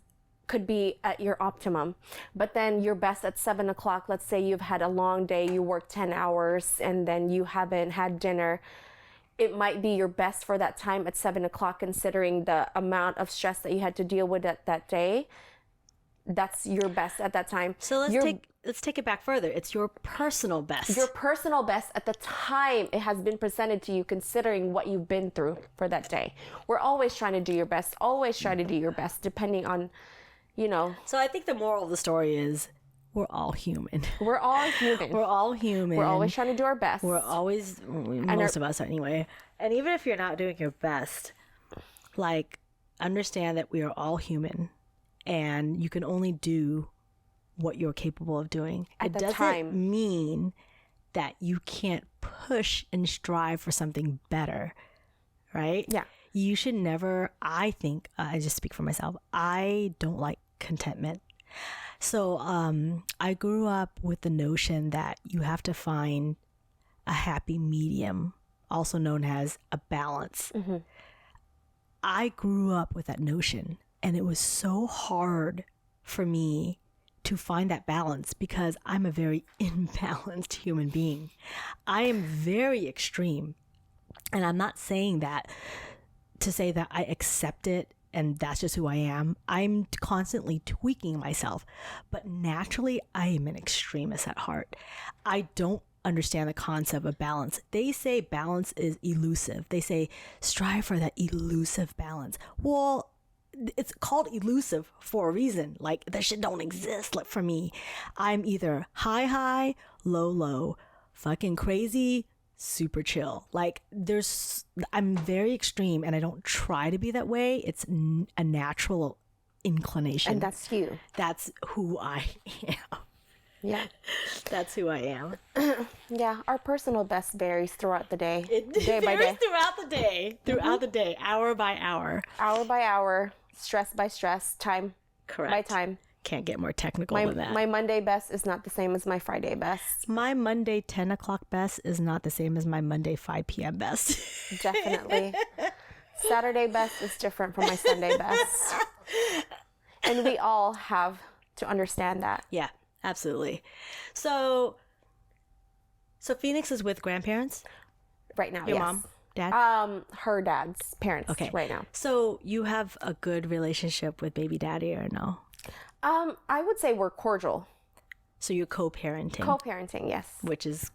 could be at your optimum, but then your best at 7 o'clock. Let's say you've had a long day, you worked 10 hours, and then you haven't had dinner. It might be your best for that time at 7 o'clock, considering the amount of stress that you had to deal with that day. That's your best at that time. So let's take it back further. It's your personal best. Your personal best at the time it has been presented to you, considering what you've been through for that day. We're always trying to do your best. Always try to do your best, depending on, you know. So I think the moral of the story is we're all human. We're all human. We're all human. We're always trying to do our best. We're always, most of us anyway. And even if you're not doing your best, like, understand that we are all human. And you can only do what you're capable of doing. At the time. It doesn't mean that you can't push and strive for something better, right? Yeah. You should never, I think, I just speak for myself, I don't like contentment. So I grew up with the notion that you have to find a happy medium, also known as a balance. Mm-hmm. I grew up with that notion. And it was so hard for me to find that balance because I'm a very imbalanced human being. I am very extreme. And I'm not saying that to say that I accept it and that's just who I am. I'm constantly tweaking myself. But naturally, I am an extremist at heart. I don't understand the concept of balance. They say balance is elusive. They say strive for that elusive balance. Well, it's called elusive for a reason. Like, that shit don't exist. Like, for me, I'm either high, low, fucking crazy, super chill. Like, I'm very extreme and I don't try to be that way. It's a natural inclination. And that's you. That's who I am. Yeah. That's who I am. Yeah, our personal best varies throughout the day. It day by varies day. Throughout the day, hour by hour. Hour by hour, stress by stress, time Correct. by time. Can't get more technical than that. My Monday best is not the same as my Friday best. My Monday 10 o'clock best is not the same as my Monday 5 p.m. best. Definitely. Saturday best is different from my Sunday best. And we all have to understand that. Yeah, absolutely. So Phoenix is with grandparents? Right now, Your yes. mom? Dad? Her dad's parents right now. So you have a good relationship with baby daddy or no? I would say we're cordial. So you're co-parenting? Co-parenting, yes. Which is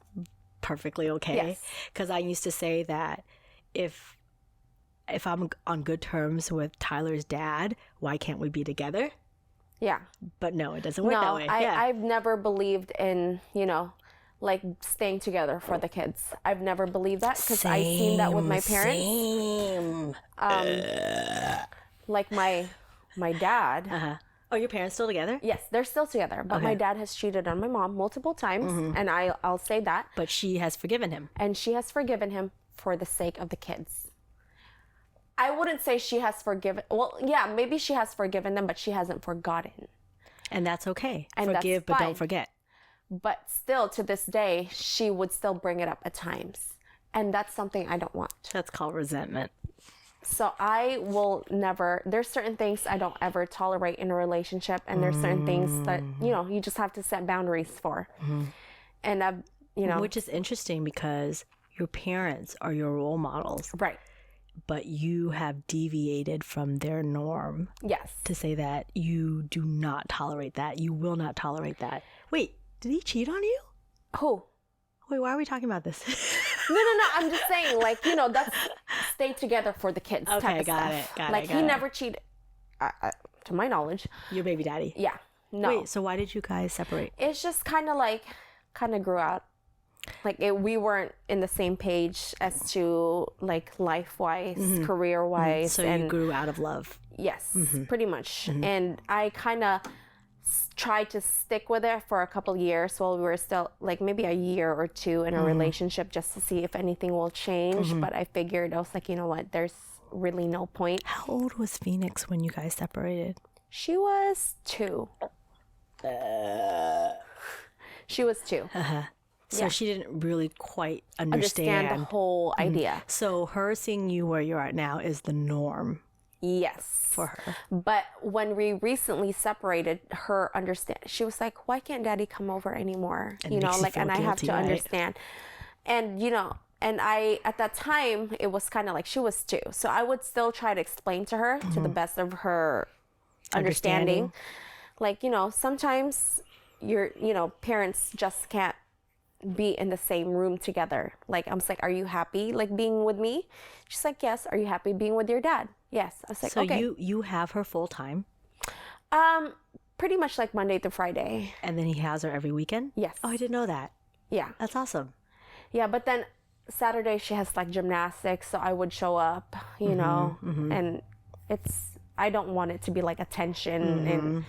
perfectly okay. Yes. Because I used to say that if I'm on good terms with Tyler's dad, why can't we be together? Yeah. But no, it doesn't work that way. I've never believed in, like staying together for the kids. I've never believed that because I've seen that with my parents. Same. Like my dad. Uh-huh. Oh, your parents still together? Yes, they're still together. But my dad has cheated on my mom multiple times, and I'll say that. But she has forgiven him. And she has forgiven him for the sake of the kids. I wouldn't say she has forgiven. Well, yeah, maybe she has forgiven them, but she hasn't forgotten. And that's okay. And forgive, that's but don't fine. forget. But still, to this day, she would still bring it up at times. And that's something I don't want. That's called resentment. So I will never, there's certain things I don't ever tolerate in a relationship. And there's certain things that, you just have to set boundaries for. And, Which is interesting because your parents are your role models. Right. But you have deviated from their norm. Yes. To say that you do not tolerate that. You will not tolerate that. Wait, did he cheat on you? Who? Wait, why are we talking about this? No. I'm just saying, that's stay together for the kids type of stuff. Got it. He never cheated, to my knowledge. Your baby daddy? Yeah. No. Wait, so why did you guys separate? It's just kind of grew out. We weren't in the same page as to, life-wise, career-wise. So you grew out of love. Yes, pretty much. And I kind of tried to stick with it for a couple years while we were still maybe a year or two in a relationship just to see if anything will change. But I figured, I was like, you know what, there's really no point. How old was Phoenix when you guys separated? She was 2. She was 2. So she didn't really quite understand the whole idea. So her seeing you where you're at now is the norm. Yes. for her. But when we recently separated, she was like, why can't daddy come over anymore? And You know, makes you like, feel and I have guilty, to right? understand. And, you know, and I, at that time, it was kind of like she was 2. So I would still try to explain to her to the best of her understanding. Like, you know, sometimes parents just can't be in the same room together. Like, I'm just like, are you happy like being with me? She's like, yes. Are you happy being with your dad? Yes. I was like, So okay. you have her full time, Pretty much like Monday to Friday. and then he has her every weekend? Yes. Oh, I didn't know that. Yeah. That's awesome. Yeah, but then Saturday she has like gymnastics, so I would show up, you know, and I don't want it to be like a tension, and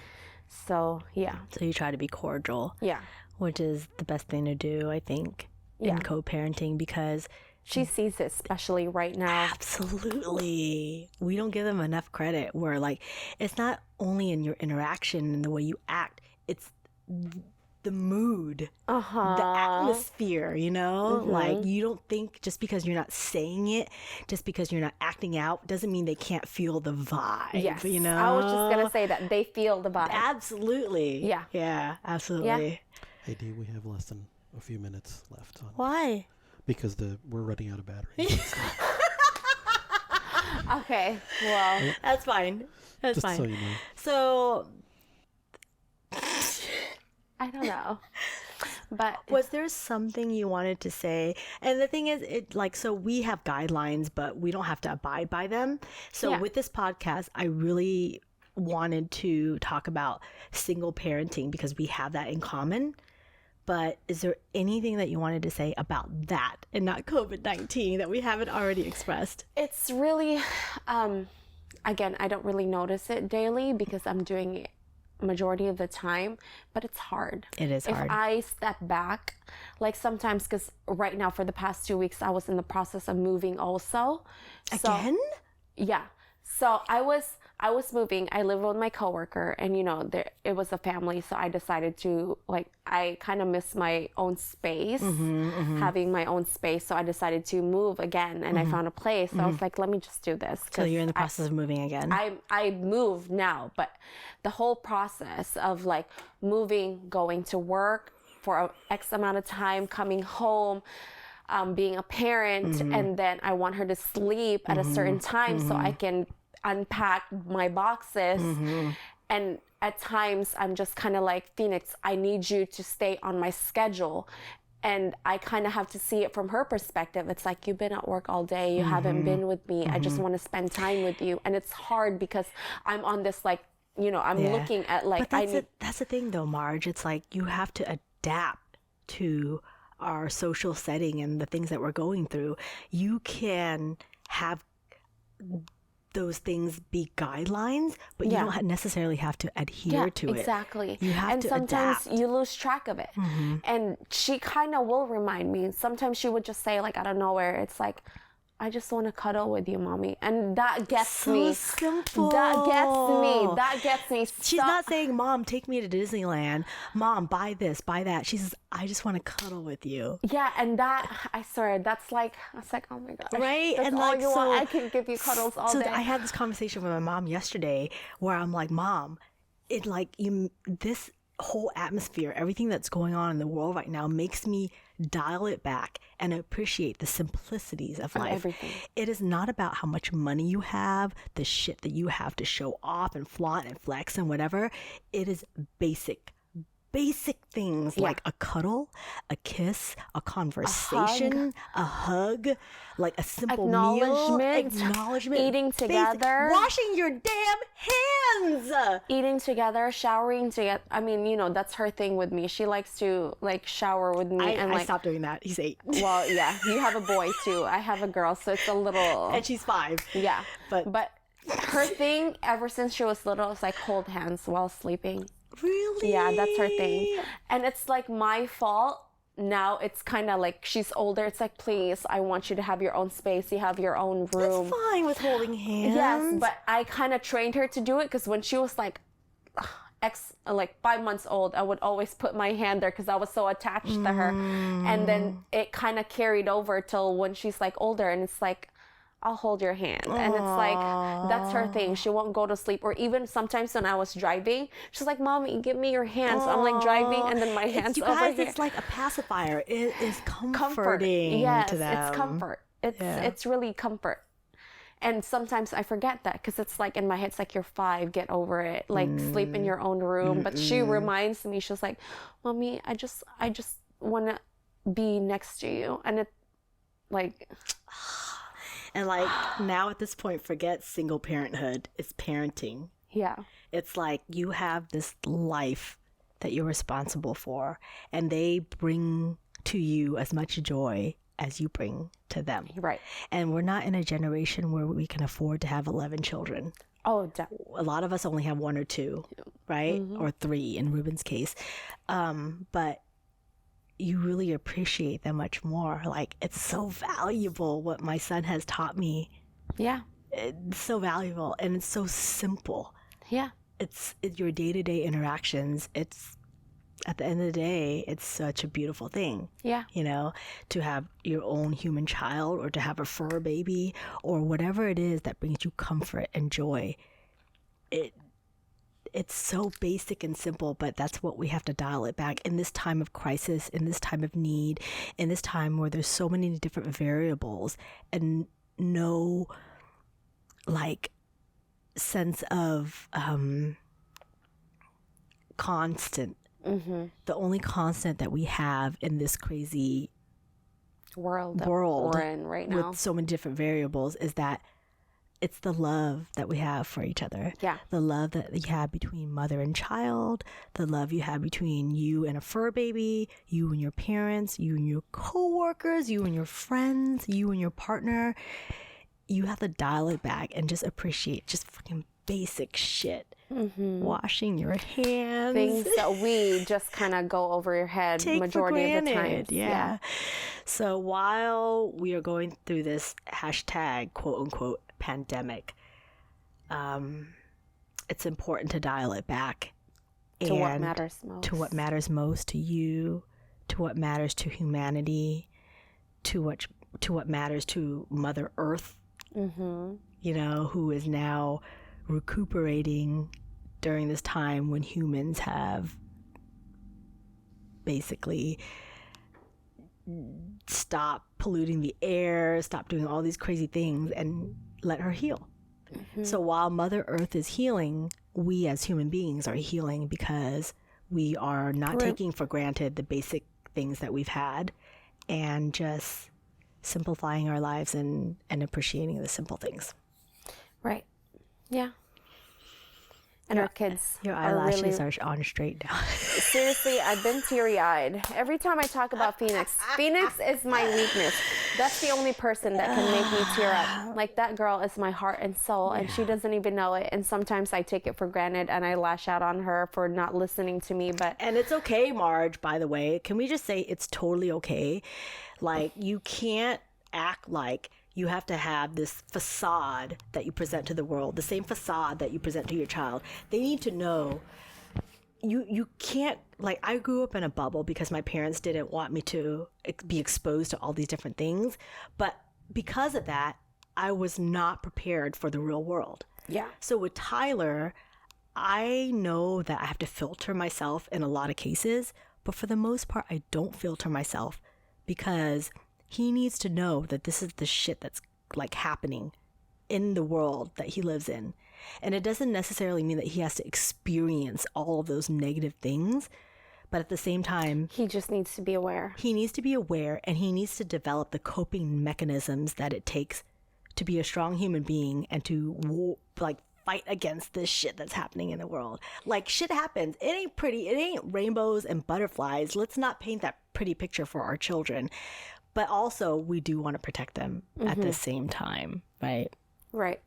so yeah. So you try to be cordial. Yeah. Which is the best thing to do, I think, in co-parenting, because she sees it, especially right now. absolutely, we don't give them enough credit. Where like, it's not only in your interaction and the way you act, it's the mood, the atmosphere, you know? Like, you don't think just because you're not saying it, just because you're not acting out, doesn't mean they can't feel the vibe, Yes. you know? I was just going to say that they feel the vibe. Absolutely. Yeah. Yeah, absolutely. Yeah. Hey, Dee, we have less than a few minutes left. Why? Because we're running out of batteries. Okay, well. That's fine. That's Just fine. so you know. So, I don't know. But was there something you wanted to say? And the thing is, so we have guidelines, but we don't have to abide by them. So with this podcast, I really wanted to talk about single parenting because we have that in common. But is there anything that you wanted to say about that and not COVID-19 that we haven't already expressed? it's really, again, I don't really notice it daily because I'm doing it majority of the time, but it's hard. It is hard. If I step back, like sometimes, because right now for the past 2 weeks, I was in the process of moving also. Again? Yeah. So I was moving. I lived with my coworker, and it was a family. So I decided to I kind of miss my own space, having my own space. So I decided to move again, and I found a place. So I was like, let me just do this. So you're in the process of moving again. I moved now, but the whole process of moving, going to work for a X amount of time, coming home, being a parent, and then I want her to sleep at a certain time so I can unpack my boxes. And at times I'm just kind of like, Phoenix, I need you to stay on my schedule. And I kind of have to see it from her perspective. It's like, you've been at work all day. You haven't been with me. I just want to spend time with you. And it's hard because I'm on this I'm looking at But that's the thing though, Marge. It's like you have to adapt to our social setting and the things that we're going through. You can have those things be guidelines, but you don't necessarily have to adhere to it. Exactly. You have and to sometimes adapt. you lose track of it. And she kind of will remind me. Sometimes she would just say out of nowhere, it's like, I just want to cuddle with you, mommy. And that gets me. Simple. That gets me. She's not saying, Mom, take me to Disneyland. Mom, buy this, buy that. She says, I just want to cuddle with you. Yeah, and that, I swear, that's I was like, oh my gosh. Right? That's and all you want. I can give you cuddles all day. I had this conversation with my mom yesterday where I'm like, Mom, this whole atmosphere, everything that's going on in the world right now makes me dial it back and appreciate the simplicities of life. Everything. It is not about how much money you have, the shit that you have to show off and flaunt and flex and whatever. It is basic things like a cuddle, a kiss, a conversation, a hug, like a simple meal, acknowledgement, eating together, washing your damn hands, eating together, showering together. I mean, that's her thing with me. She likes to shower with me. I stopped doing that. He's 8. Well, yeah, you have a boy too. I have a girl, so it's a little. And she's 5. Yeah, but her thing ever since she was little is hold hands while sleeping. Really? Yeah, that's her thing. And it's my fault. Now it's kind of she's older. It's please, I want you to have your own space. You have your own room. That's fine with holding hands. Yes, but I kind of trained her to do it because when she was 5 months old, I would always put my hand there because I was so attached to her. And then it kind of carried over till when she's older, and it's I'll hold your hand. And it's like, that's her thing. She won't go to sleep. Or even sometimes when I was driving, she's like, Mommy, give me your hand. So I'm like driving and then my hand's you over guys, here. it's like a pacifier. It is Comfort. comforting Yes, to them. it's comfort. It's really comfort. And sometimes I forget that because it's like in my head, it's like, you're 5, get over it. Like sleep in your own room. But she reminds me, she's like, Mommy, I just want to be next to you. And it like... And like now at this point, forget single parenthood. It's parenting. Yeah. It's like you have this life that you're responsible for, and they bring to you as much joy as you bring to them. Right. And we're not in a generation where we can afford to have 11 children. Oh, a lot of us only have 1 or 2, right? Or 3 in Ruben's case. But you really appreciate them much more. Like, it's so valuable what my son has taught me. Yeah. It's so valuable, and it's so simple. Yeah. It's your day-to-day interactions. It's, at the end of the day, it's such a beautiful thing. Yeah. You know, to have your own human child, or to have a fur baby, or whatever it is that brings you comfort and joy. It's so basic and simple, but that's what we have to dial it back in this time of crisis, in this time of need, in this time where there's so many different variables and no like sense of constant. The only constant that we have in this crazy world that world we're in right now with so many different variables is that it's the love that we have for each other. Yeah. The love that you have between mother and child, the love you have between you and a fur baby, you and your parents, you and your coworkers, you and your friends, you and your partner. You have to dial it back and just appreciate just fucking basic shit. Washing your hands. Things that we just kind of go over your head Take majority of the time. Yeah. So while we are going through this hashtag quote unquote pandemic, it's important to dial it back To what matters most. To what matters most to you, to what matters to humanity, to what matters to Mother Earth, you know, who is now recuperating during this time when humans have basically stopped polluting the air, stopped doing all these crazy things, and let her heal. So while Mother Earth is healing, we as human beings are healing because we are not taking for granted the basic things that we've had and just simplifying our lives and appreciating the simple things. Right. Yeah. And our kids. Your are eyelashes really... are on straight now. Seriously, I've been teary-eyed. Every time I talk about Phoenix, Phoenix is my weakness. That's the only person that can make me tear up. Like, that girl is my heart and soul, and she doesn't even know it. And sometimes I take it for granted, and I lash out on her for not listening to me. But And it's okay, Marj, by the way. Can we just say it's totally okay? Like, you can't act like you have to have this facade that you present to the world, the same facade that you present to your child. They need to know you can't, like, I grew up in a bubble because my parents didn't want me to be exposed to all these different things. But because of that, I was not prepared for the real world. yeah. So with Tyler, I know that I have to filter myself in a lot of cases, but for the most part, I don't filter myself because he needs to know that this is the shit that's like happening in the world that he lives in. And it doesn't necessarily mean that he has to experience all of those negative things, but at the same time, He just needs to be aware. he needs to be aware and he needs to develop the coping mechanisms that it takes to be a strong human being and to fight against this shit that's happening in the world. Like, shit happens. It ain't pretty. It ain't rainbows and butterflies. Let's not paint that pretty picture for our children. But also, we do want to protect them at the same time, right? Right.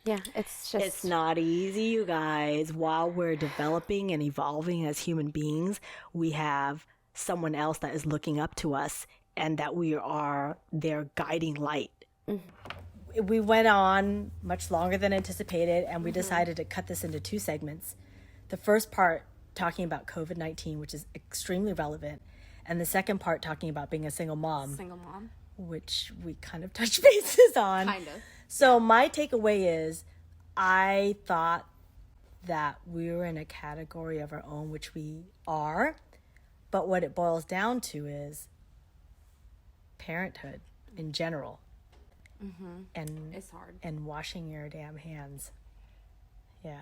Yeah, it's just... It's not easy, you guys. While we're developing and evolving as human beings, we have someone else that is looking up to us and that we are their guiding light. We went on much longer than anticipated, and we decided to cut this into 2 segments. The first part talking about COVID-19, which is extremely relevant, and the second part talking about being a single mom. Single mom. which we kind of touched bases on. Kind of. So my takeaway is I thought that we were in a category of our own, which we are. But what it boils down to is parenthood in general. Mm-hmm. And it's hard. And washing your damn hands. Yeah.